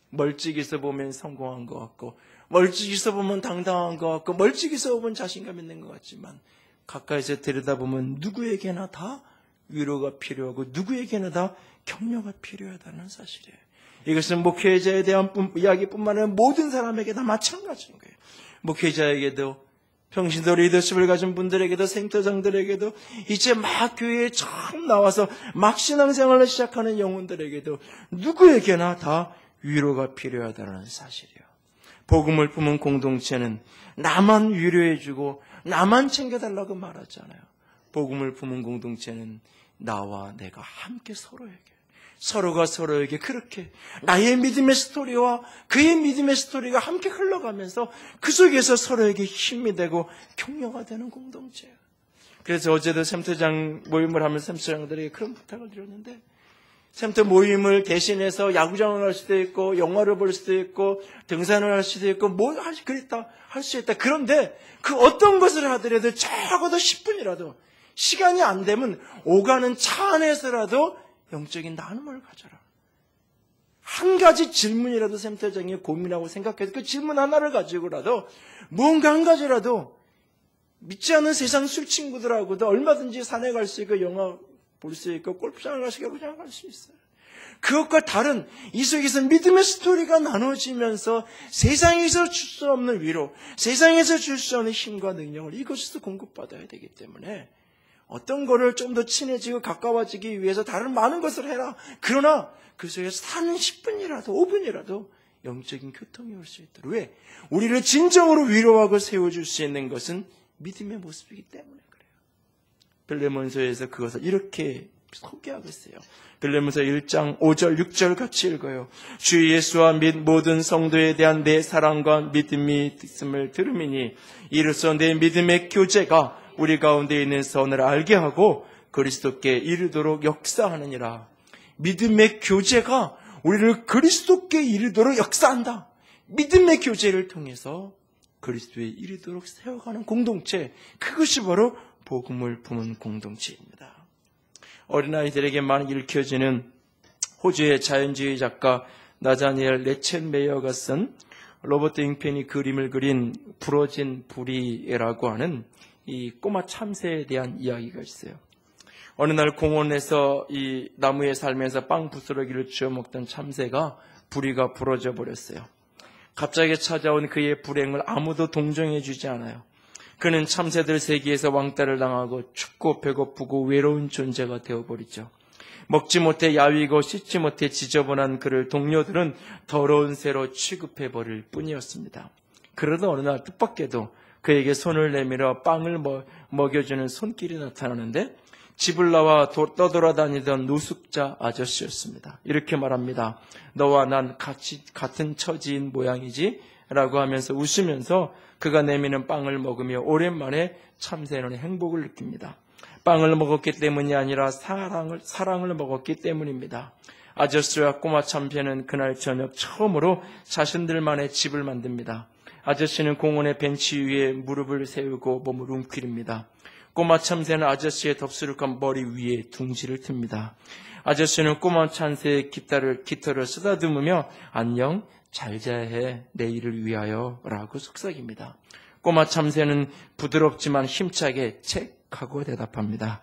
멀찍이서 보면 성공한 것 같고 멀찍이서 보면 당당한 것 같고 멀찍이서 보면 자신감 있는 것 같지만 가까이서 들여다보면 누구에게나 다 위로가 필요하고 누구에게나 다 격려가 필요하다는 사실이에요. 이것은 목회자에 대한 이야기뿐만 아니라 모든 사람에게 다 마찬가지인 거예요. 목회자에게도 평신도 리더십을 가진 분들에게도 생터장들에게도 이제 막 교회에 처음 나와서 막 신앙생활을 시작하는 영혼들에게도 누구에게나 다 위로가 필요하다는 사실이에요. 복음을 품은 공동체는 나만 위로해주고 나만 챙겨달라고 말하지 않아요. 복음을 품은 공동체는 나와 내가 함께 서로가 서로에게 그렇게 나의 믿음의 스토리와 그의 믿음의 스토리가 함께 흘러가면서 그 속에서 서로에게 힘이 되고 격려가 되는 공동체예요. 그래서 어제도 샘터장 모임을 하면서 샘터장들에게 그런 부탁을 드렸는데 샘터 모임을 대신해서 야구장을 할 수도 있고 영화를 볼 수도 있고 등산을 할 수도 있고 그랬다 할 수 있다. 그런데 그 어떤 것을 하더라도 적어도 10분이라도 시간이 안 되면 오가는 차 안에서라도 영적인 나눔을 가져라. 한 가지 질문이라도 샘터장이 고민하고 생각해서 그 질문 하나를 가지고라도 무언가 한 가지라도 믿지 않는 세상 술친구들하고도 얼마든지 산에 갈 수 있고 영화 볼 수 있고 골프장을 갈 수 있고 그냥 갈 수 있어요. 그것과 다른 이 속에서 믿음의 스토리가 나눠지면서 세상에서 줄 수 없는 위로, 세상에서 줄 수 없는 힘과 능력을 이것에서 공급받아야 되기 때문에 어떤 거를 좀 더 친해지고 가까워지기 위해서 다른 많은 것을 해라. 그러나 그 속에서 단 10분이라도 5분이라도 영적인 교통이 올 수 있도록. 왜? 우리를 진정으로 위로하고 세워줄 수 있는 것은 믿음의 모습이기 때문에 그래요. 빌레몬서에서 그것을 이렇게 소개하고 있어요. 빌레몬서 1장 5절 6절 같이 읽어요. 주 예수와 및 모든 성도에 대한 내 사랑과 믿음이 있음을 들음이니 이로써 내 믿음의 교제가 우리 가운데 있는 선을 알게 하고 그리스도께 이르도록 역사하느니라. 믿음의 교제가 우리를 그리스도께 이르도록 역사한다. 믿음의 교제를 통해서 그리스도에 이르도록 세워가는 공동체, 그것이 바로 복음을 품은 공동체입니다. 어린아이들에게만 읽혀지는 호주의 자연주의 작가 나자니엘 레첸메이어가 쓴 로버트 잉펜이 그림을 그린 부러진 부리라고 하는 이 꼬마 참새에 대한 이야기가 있어요. 어느 날 공원에서 이 나무에 살면서 빵 부스러기를 쥐어 먹던 참새가 부리가 부러져 버렸어요. 갑자기 찾아온 그의 불행을 아무도 동정해 주지 않아요. 그는 참새들 세계에서 왕따를 당하고 춥고 배고프고 외로운 존재가 되어버리죠. 먹지 못해 야위고 씻지 못해 지저분한 그를 동료들은 더러운 새로 취급해버릴 뿐이었습니다. 그러다 어느 날 뜻밖에도 그에게 손을 내밀어 빵을 먹여주는 손길이 나타나는데 집을 나와 떠돌아다니던 노숙자 아저씨였습니다. 이렇게 말합니다. 너와 난 같은 처지인 모양이지? 라고 하면서 웃으면서 그가 내미는 빵을 먹으며 오랜만에 참새는 행복을 느낍니다. 빵을 먹었기 때문이 아니라 사랑을 먹었기 때문입니다. 아저씨와 꼬마 참새는 그날 저녁 처음으로 자신들만의 집을 만듭니다. 아저씨는 공원의 벤치 위에 무릎을 세우고 몸을 움켜립니다. 꼬마 참새는 아저씨의 덥수룩한 머리 위에 둥지를 틉니다. 아저씨는 꼬마 참새의 깃털을 쓰다듬으며 안녕, 잘 자야 해, 내일을 위하여 라고 속삭입니다. 꼬마 참새는 부드럽지만 힘차게 책 하고 대답합니다.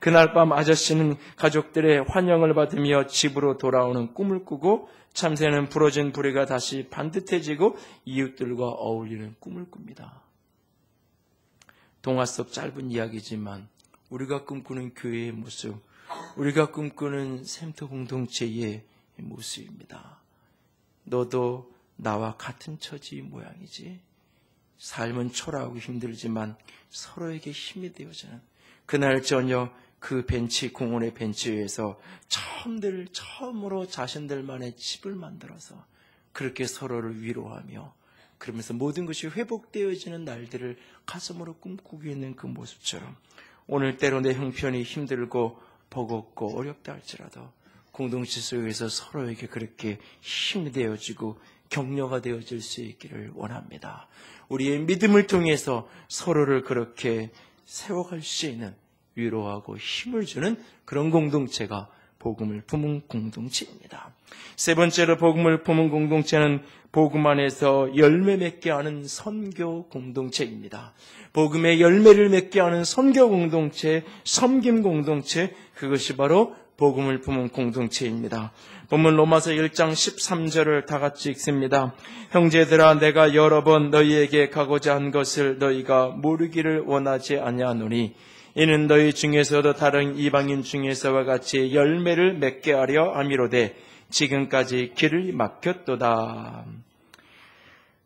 그날 밤 아저씨는 가족들의 환영을 받으며 집으로 돌아오는 꿈을 꾸고 참새는 부러진 부리가 다시 반듯해지고 이웃들과 어울리는 꿈을 꿉니다. 동화 속 짧은 이야기지만 우리가 꿈꾸는 교회의 모습, 우리가 꿈꾸는 샘터 공동체의 모습입니다. 너도 나와 같은 처지 모양이지? 삶은 초라하고 힘들지만 서로에게 힘이 되어주는 그날 저녁 그 공원의 벤치 위에서 처음으로 자신들만의 집을 만들어서 그렇게 서로를 위로하며 그러면서 모든 것이 회복되어지는 날들을 가슴으로 꿈꾸고 있는 그 모습처럼 오늘 때로 내 형편이 힘들고 버겁고 어렵다 할지라도 공동체 속에서 서로에게 그렇게 힘이 되어지고 격려가 되어질 수 있기를 원합니다. 우리의 믿음을 통해서 서로를 그렇게 세워갈 수 있는 위로하고 힘을 주는 그런 공동체가 복음을 품은 공동체입니다. 세 번째로 복음을 품은 공동체는 복음 안에서 열매 맺게 하는 선교 공동체입니다. 복음의 열매를 맺게 하는 선교 공동체, 섬김 공동체, 그것이 바로 복음을 품은 공동체입니다. 본문 로마서 1장 13절을 다 같이 읽습니다. 형제들아 내가 여러 번 너희에게 가고자 한 것을 너희가 모르기를 원하지 아니하노니 이는 너희 중에서도 다른 이방인 중에서와 같이 열매를 맺게 하려 함이로되 지금까지 길을 막혔도다.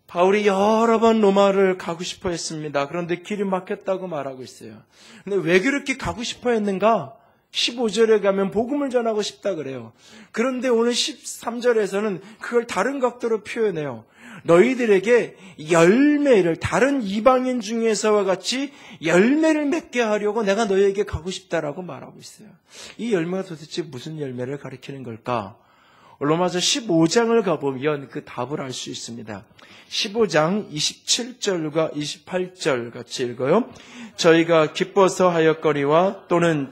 바울이 여러 번 로마를 가고 싶어 했습니다. 그런데 길이 막혔다고 말하고 있어요. 근데 왜 그렇게 가고 싶어 했는가? 15절에 가면 복음을 전하고 싶다 그래요. 그런데 오늘 13절에서는 그걸 다른 각도로 표현해요. 너희들에게 열매를 다른 이방인 중에서와 같이 열매를 맺게 하려고 내가 너희에게 가고 싶다라고 말하고 있어요. 이 열매가 도대체 무슨 열매를 가리키는 걸까? 로마서 15장을 가보면 그 답을 알 수 있습니다. 15장 27절과 28절 같이 읽어요. 저희가 기뻐서 하였거니와 또는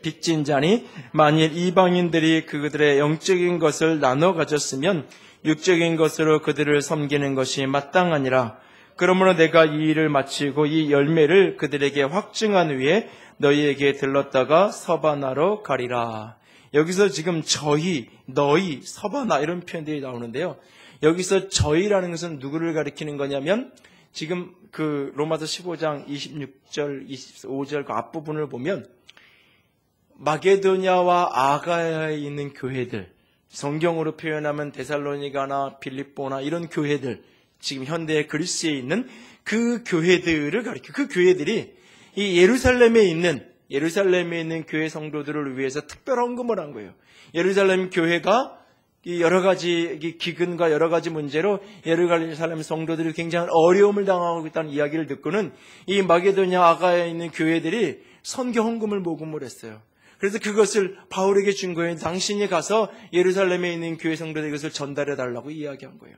빚진 자니 만일 이방인들이 그들의 영적인 것을 나눠 가졌으면 육적인 것으로 그들을 섬기는 것이 마땅하니라. 그러므로 내가 이 일을 마치고 이 열매를 그들에게 확증한 후에 너희에게 들렀다가 서바나로 가리라. 여기서 지금 저희, 너희, 서바나 이런 표현들이 나오는데요. 여기서 저희라는 것은 누구를 가리키는 거냐면 지금 그 로마서 15장 26절, 25절 그 앞부분을 보면 마게도냐와 아가야에 있는 교회들, 성경으로 표현하면 데살로니가나 빌립보나 이런 교회들, 지금 현대 그리스에 있는 그 교회들을 가리켜. 그 교회들이 이 예루살렘에 있는 교회 성도들을 위해서 특별 헌금을 한 거예요. 예루살렘 교회가 여러 가지 기근과 여러 가지 문제로 예루살렘 성도들이 굉장히 어려움을 당하고 있다는 이야기를 듣고는 이 마게도냐 아가야에 있는 교회들이 선교 헌금을 모금을 했어요. 그래서 그것을 바울에게 준 거예요. 당신이 가서 예루살렘에 있는 교회 성도들에게 이것을 전달해 달라고 이야기한 거예요.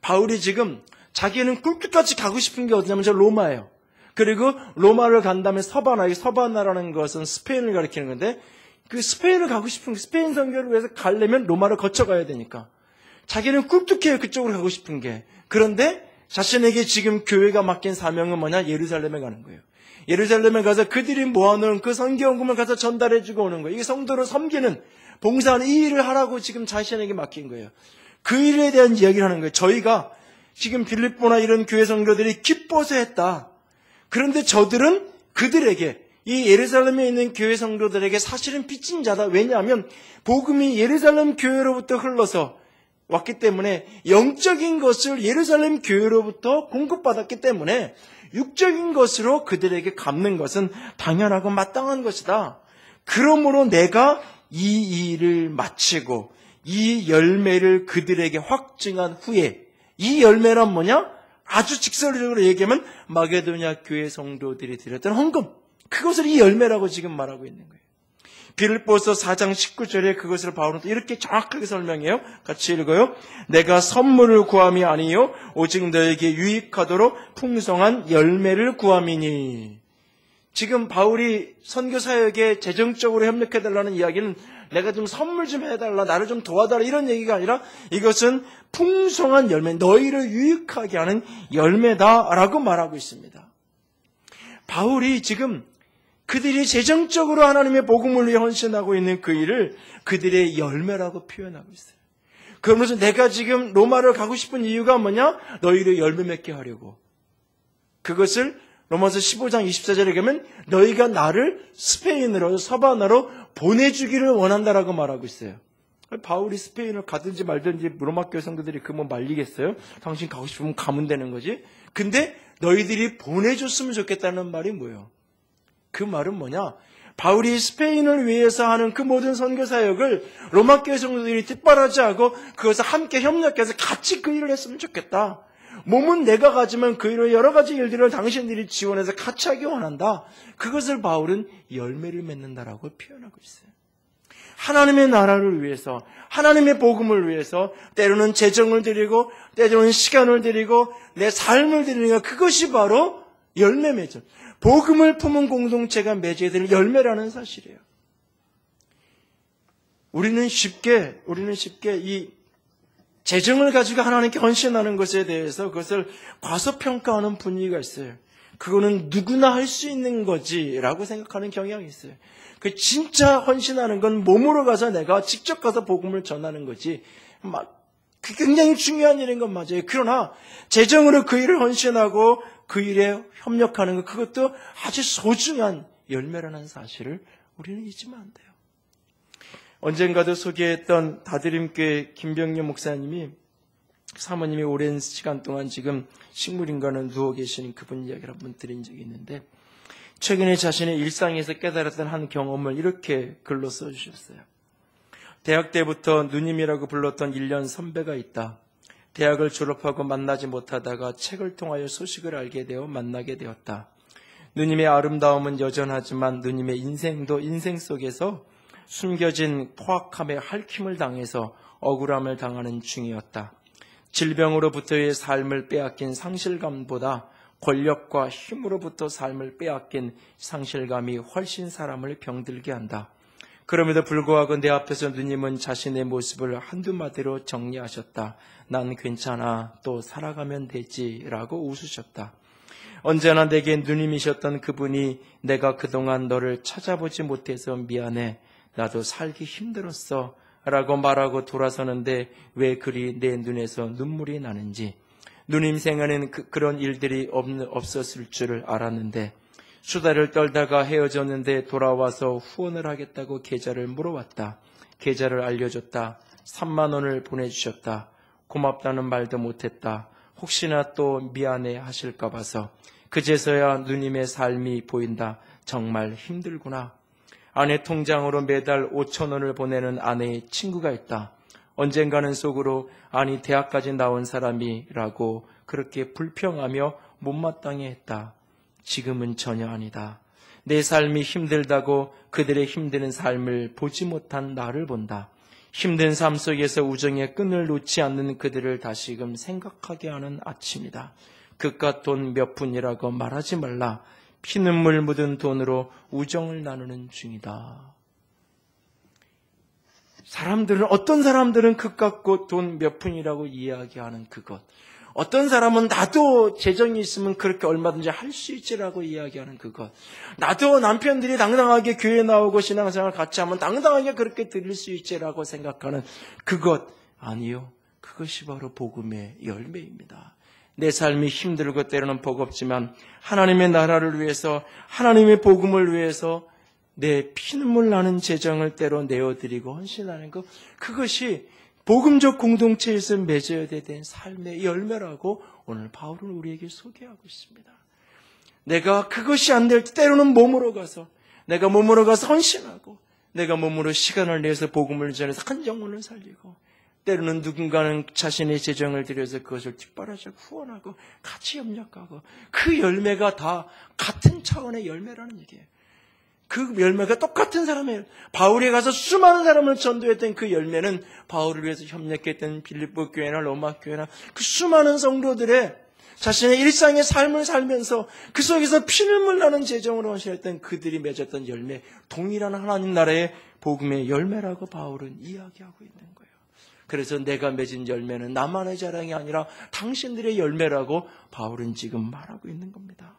바울이 지금 자기는 꿀끝까지 가고 싶은 게 어디냐면 저 로마예요. 그리고 로마를 간 다음에 서바나라는 것은 스페인을 가리키는 건데 그 스페인을 가고 싶은 스페인 선교를 위해서 가려면 로마를 거쳐가야 되니까 자기는 꿀뚝해요. 그쪽으로 가고 싶은 게. 그런데 자신에게 지금 교회가 맡긴 사명은 뭐냐? 예루살렘에 가는 거예요. 예루살렘에 가서 그들이 모아놓은 그 선교헌금을 가서 전달해주고 오는 거예요. 이게 성도를 섬기는 봉사하는 이 일을 하라고 지금 자신에게 맡긴 거예요. 그 일에 대한 이야기를 하는 거예요. 저희가 지금 빌립보나 이런 교회 성도들이 기뻐서 했다. 그런데 저들은 그들에게 이 예루살렘에 있는 교회 성도들에게 사실은 빚진 자다. 왜냐하면 복음이 예루살렘 교회로부터 흘러서 왔기 때문에 영적인 것을 예루살렘 교회로부터 공급받았기 때문에 육적인 것으로 그들에게 갚는 것은 당연하고 마땅한 것이다. 그러므로 내가 이 일을 마치고 이 열매를 그들에게 확증한 후에 이 열매란 뭐냐? 아주 직설적으로 얘기하면 마게도냐 교회 성도들이 드렸던 헌금, 그것을 이 열매라고 지금 말하고 있는 거예요. 빌립보서 4장 19절에 그것을 바울은 이렇게 정확하게 설명해요. 같이 읽어요. 내가 선물을 구함이 아니요 오직 너에게 유익하도록 풍성한 열매를 구함이니. 지금 바울이 선교 사역에 재정적으로 협력해달라는 이야기는 내가 좀 선물 좀 해달라, 나를 좀 도와달라 이런 얘기가 아니라 이것은 풍성한 열매, 너희를 유익하게 하는 열매다라고 말하고 있습니다. 바울이 지금 그들이 재정적으로 하나님의 복음을 위해 헌신하고 있는 그 일을 그들의 열매라고 표현하고 있어요. 그러면서 내가 지금 로마를 가고 싶은 이유가 뭐냐? 너희를 열매 맺게 하려고. 그것을 로마서 15장 24절에 가면 너희가 나를 스페인으로 서바나로 보내주기를 원한다라고 말하고 있어요. 바울이 스페인을 가든지 말든지 로마 교회 성도들이 그 뭐 말리겠어요? 당신 가고 싶으면 가면 되는 거지. 근데 너희들이 보내줬으면 좋겠다는 말이 뭐예요? 그 말은 뭐냐? 바울이 스페인을 위해서 하는 그 모든 선교 사역을 로마 교회 성도들이 뒷바라지 하고 그것을 함께 협력해서 같이 그 일을 했으면 좋겠다. 몸은 내가 가지만 그 일을 여러 가지 일들을 당신들이 지원해서 같이 하기 원한다. 그것을 바울은 열매를 맺는다라고 표현하고 있어요. 하나님의 나라를 위해서, 하나님의 복음을 위해서 때로는 재정을 드리고 때로는 시간을 드리고 내 삶을 드리는 그것이 바로 열매 맺음. 복음을 품은 공동체가 맺어야 될 열매라는 사실이에요. 우리는 쉽게 이 재정을 가지고 하나님께 헌신하는 것에 대해서 그것을 과소평가하는 분위기가 있어요. 그거는 누구나 할 수 있는 거지라고 생각하는 경향이 있어요. 그 진짜 헌신하는 건 몸으로 가서 내가 직접 가서 복음을 전하는 거지. 그 굉장히 중요한 일인 건 맞아요. 그러나 재정으로 그 일을 헌신하고 그 일에 협력하는 것, 그것도 아주 소중한 열매라는 사실을 우리는 잊으면 안 돼요. 언젠가도 소개했던 다드림교회 김병렬 목사님이 사모님이 오랜 시간 동안 지금 식물인간으로 누워 계시는 그분 이야기를 한번 드린 적이 있는데 최근에 자신의 일상에서 깨달았던 한 경험을 이렇게 글로 써주셨어요. 대학 때부터 누님이라고 불렀던 1년 선배가 있다. 대학을 졸업하고 만나지 못하다가 책을 통하여 소식을 알게 되어 만나게 되었다. 누님의 아름다움은 여전하지만 누님의 인생도 인생 속에서 숨겨진 포악함에 핥힘을 당해서 억울함을 당하는 중이었다. 질병으로부터의 삶을 빼앗긴 상실감보다 권력과 힘으로부터 삶을 빼앗긴 상실감이 훨씬 사람을 병들게 한다. 그럼에도 불구하고 내 앞에서 누님은 자신의 모습을 한두 마디로 정리하셨다. 난 괜찮아. 또 살아가면 되지. 라고 웃으셨다. 언제나 내게 누님이셨던 그분이 내가 그동안 너를 찾아보지 못해서 미안해. 나도 살기 힘들었어. 라고 말하고 돌아서는데 왜 그리 내 눈에서 눈물이 나는지. 누님 생에는 그런 일들이 없었을 줄을 알았는데 수다를 떨다가 헤어졌는데 돌아와서 후원을 하겠다고 계좌를 물어왔다. 계좌를 알려줬다. 3만 원을 보내주셨다. 고맙다는 말도 못했다. 혹시나 또 미안해 하실까 봐서. 그제서야 누님의 삶이 보인다. 정말 힘들구나. 아내 통장으로 매달 5천 원을 보내는 아내의 친구가 있다. 언젠가는 속으로 아니 대학까지 나온 사람이라고 그렇게 불평하며 못마땅해 했다. 지금은 전혀 아니다. 내 삶이 힘들다고 그들의 힘드는 삶을 보지 못한 나를 본다. 힘든 삶 속에서 우정의 끈을 놓지 않는 그들을 다시금 생각하게 하는 아침이다. 그깟 돈 몇 푼이라고 말하지 말라. 피눈물 묻은 돈으로 우정을 나누는 중이다. 어떤 사람들은 그깟 돈 몇 푼이라고 이야기하는 그것, 어떤 사람은 나도 재정이 있으면 그렇게 얼마든지 할 수 있지라고 이야기하는 그것, 나도 남편들이 당당하게 교회 나오고 신앙생활 같이 하면 당당하게 그렇게 드릴 수 있지라고 생각하는 그것, 아니요, 그것이 바로 복음의 열매입니다. 내 삶이 힘들고 때로는 버겁지만 하나님의 나라를 위해서, 하나님의 복음을 위해서 내 피눈물 나는 재정을 때로 내어드리고 헌신하는 것, 그것이 복음적 공동체에서 맺어야 된 삶의 열매라고 오늘 바울은 우리에게 소개하고 있습니다. 내가 그것이 안 될 때 때로는 내가 몸으로 가서 헌신하고, 내가 몸으로 시간을 내서 복음을 전해서 한 영혼을 살리고, 때로는 누군가는 자신의 재정을 들여서 그것을 뒷바라지고 후원하고 같이 협력하고, 그 열매가 다 같은 차원의 열매라는 얘기예요. 그 열매가 똑같은 사람이에요. 바울이 가서 수많은 사람을 전도했던 그 열매는 바울을 위해서 협력했던 빌립보 교회나 로마 교회나 그 수많은 성도들의 자신의 일상의 삶을 살면서 그 속에서 피눈물 나는 재정으로 헌신했던 그들이 맺었던 열매, 동일한 하나님 나라의 복음의 열매라고 바울은 이야기하고 있는 거예요. 그래서 내가 맺은 열매는 나만의 자랑이 아니라 당신들의 열매라고 바울은 지금 말하고 있는 겁니다.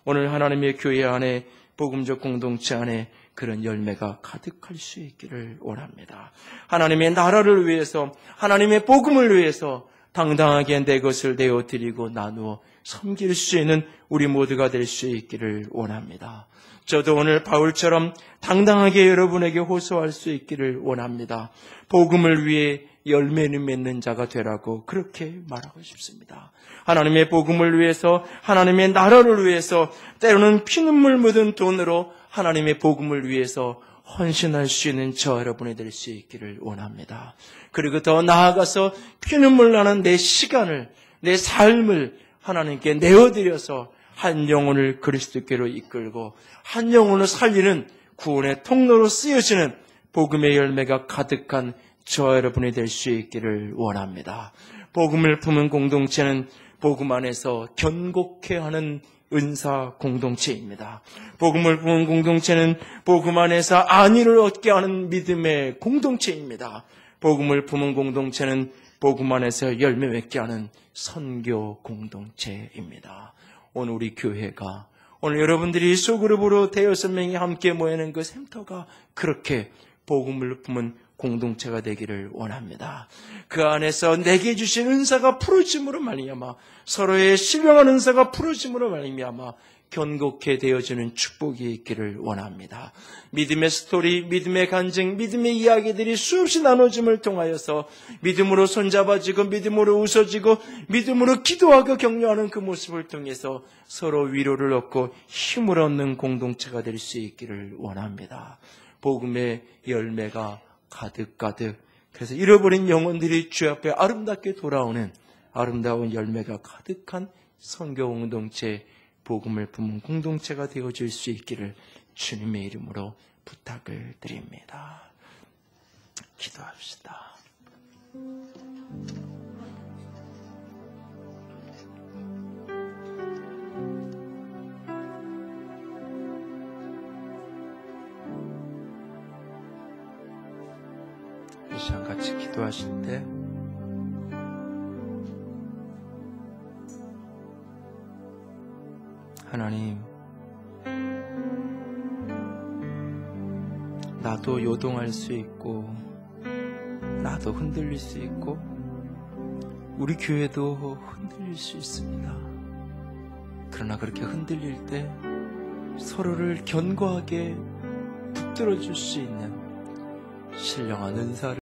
오늘 하나님의 교회 안에, 복음적 공동체 안에 그런 열매가 가득할 수 있기를 원합니다. 하나님의 나라를 위해서, 하나님의 복음을 위해서 당당하게 내 것을 내어드리고 나누어 섬길 수 있는 우리 모두가 될 수 있기를 원합니다. 저도 오늘 바울처럼 당당하게 여러분에게 호소할 수 있기를 원합니다. 복음을 위해 열매를 맺는 자가 되라고 그렇게 말하고 싶습니다. 하나님의 복음을 위해서, 하나님의 나라를 위해서, 때로는 피눈물 묻은 돈으로 하나님의 복음을 위해서 헌신할 수 있는 저 여러분이 될 수 있기를 원합니다. 그리고 더 나아가서 피눈물 나는 내 시간을, 내 삶을 하나님께 내어드려서 한 영혼을 그리스도께로 이끌고 한 영혼을 살리는 구원의 통로로 쓰여지는 복음의 열매가 가득한 저 여러분이 될 수 있기를 원합니다. 복음을 품은 공동체는 복음 안에서 견고케 하는 은사 공동체입니다. 복음을 품은 공동체는 복음 안에서 안위를 얻게 하는 믿음의 공동체입니다. 복음을 품은 공동체는 복음 안에서 열매 맺게 하는 선교 공동체입니다. 오늘 우리 교회가, 오늘 여러분들이 소그룹으로 대여섯 명이 함께 모이는 그 센터가 그렇게 복음을 품은 공동체가 되기를 원합니다. 그 안에서 내게 주신 은사가 풀어짐으로 말미암아, 서로의 신령한 은사가 풀어짐으로 말미암아 견고케 되어지는 축복이 있기를 원합니다. 믿음의 스토리, 믿음의 간증, 믿음의 이야기들이 수없이 나눠짐을 통하여서 믿음으로 손잡아지고, 믿음으로 웃어지고, 믿음으로 기도하고 격려하는 그 모습을 통해서 서로 위로를 얻고 힘을 얻는 공동체가 될 수 있기를 원합니다. 복음의 열매가 가득가득, 그래서 잃어버린 영혼들이 주 앞에 아름답게 돌아오는 아름다운 열매가 가득한 선교 공동체, 복음을 품은 공동체가 되어질 수 있기를 주님의 이름으로 부탁을 드립니다. 기도합시다. 이 시간 같이 기도하실 때 하나님, 나도 요동할 수 있고 나도 흔들릴 수 있고 우리 교회도 흔들릴 수 있습니다. 그러나 그렇게 흔들릴 때 서로를 견고하게 붙들어 줄 수 있는 신령한 은사를